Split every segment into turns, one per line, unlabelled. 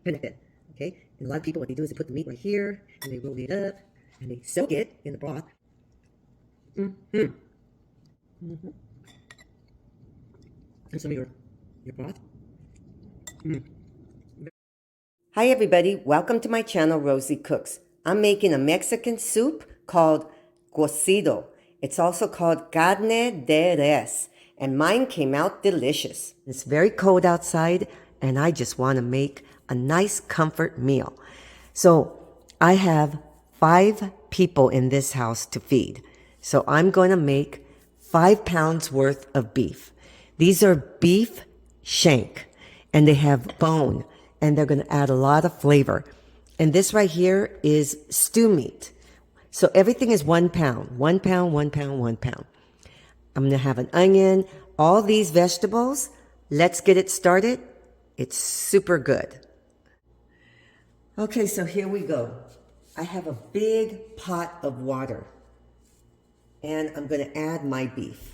connected. Okay, and a lot of people, what they do is they put the meat right here, and they roll it up, and they soak it in the broth. Mm-hmm. Mm-hmm. And some of your broth. Mm. Hi everybody, welcome to my channel, Rosie Cooks. I'm making a Mexican soup called Cocido. It's also called carne de res, and mine came out delicious. It's very cold outside, and I just want to make a nice comfort meal. So I have 5 people in this house to feed. So I'm going to make 5 pounds worth of beef. These are beef shank, and they have bone, and they're going to add a lot of flavor. And this right here is stew meat. So everything is 1 pound, 1 pound, 1 pound, 1 pound. I'm going to have an onion, all these vegetables. Let's get it started. It's super good. Okay, so here we go. I have a big pot of water, and I'm going to add my beef.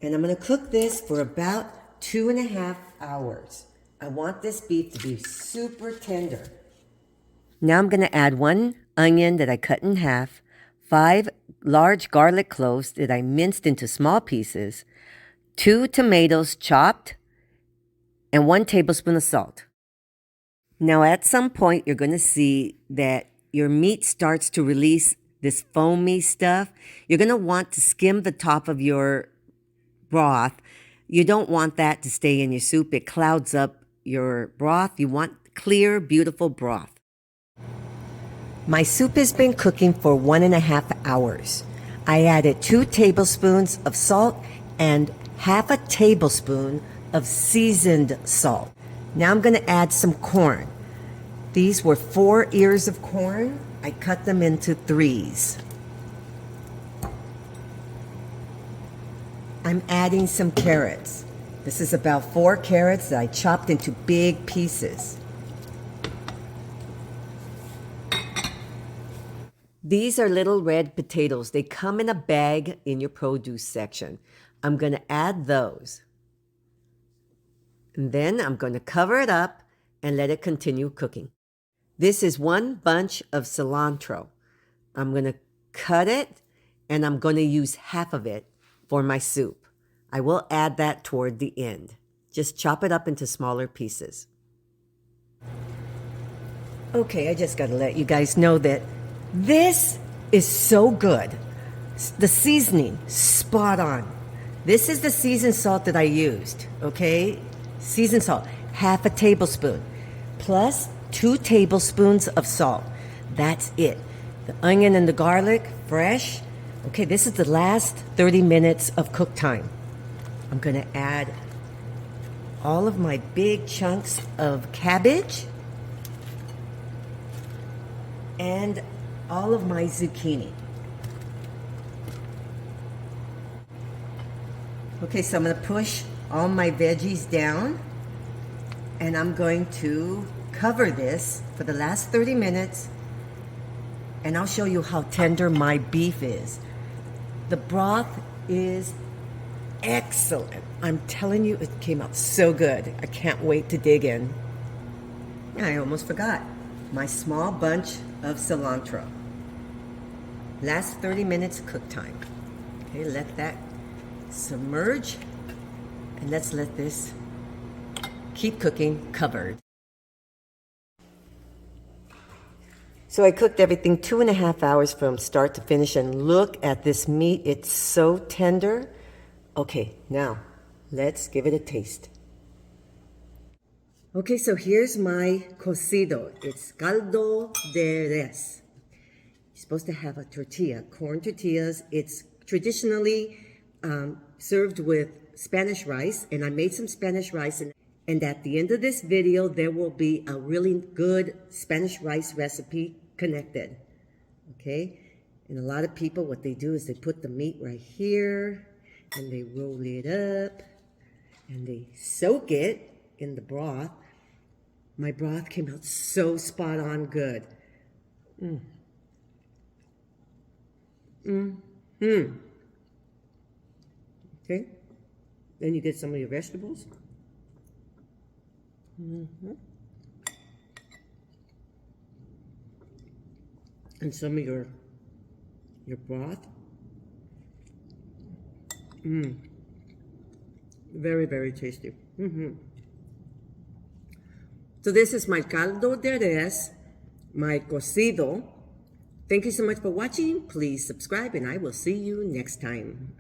And I'm going to cook this for about 2.5 hours. I want this beef to be super tender. Now I'm going to add 1 onion that I cut in half, 5 large garlic cloves that I minced into small pieces, 2 tomatoes chopped, and 1 tablespoon of salt. Now at some point you're going to see that your meat starts to release this foamy stuff. You're going to want to skim the top of your broth. You don't want that to stay in your soup. It clouds up your broth. You want clear, beautiful broth. My soup has been cooking for 1.5 hours. I added 2 tablespoons of salt and half a tablespoon of seasoned salt. Now I'm going to add some corn. These were 4 ears of corn. I cut them into 3s. I'm adding some carrots. This is about 4 carrots that I chopped into big pieces. These are little red potatoes. They come in a bag in your produce section. I'm going to add those. And then I'm going to cover it up and let it continue cooking. This is 1 bunch of cilantro. I'm going to cut it, and I'm going to use half of it for my soup. I will add that toward the end. Just chop it up into smaller pieces. Okay, I just got to let you guys know that this is so good. The seasoning, spot on. This is the seasoned salt that I used, okay? Seasoned salt, half a tablespoon, plus 2 tablespoons of salt. That's it. The onion and the garlic, fresh. Okay, this is the last 30 minutes of cook time. I'm going to add all of my big chunks of cabbage and all of my zucchini. Okay, so I'm going to push all my veggies down, and I'm going to cover this for the last 30 minutes, and I'll show you how tender my beef is. The broth is excellent. I'm telling you, it came out so good. I can't wait to dig in. I almost forgot my small bunch of cilantro. Last 30 minutes cook time. Okay, let that submerge, and let's let this keep cooking covered. So I cooked everything 2.5 hours from start to finish, and look at this meat. It's so tender. Okay, now let's give it a taste. Okay, so here's my cocido. It's caldo de res. You're supposed to have a tortilla, corn tortillas. It's traditionally served with Spanish rice, and I made some Spanish rice, and at the end of this video there will be a really good Spanish rice recipe connected. Okay, and a lot of people, what they do is they put the meat right here and they roll it up and they soak it in the broth. My broth came out so spot on good. Okay, then you get some of your vegetables. And some of your broth. Very, very tasty. So this is my caldo de res, my cocido. Thank you so much for watching. Please subscribe and I will see you next time.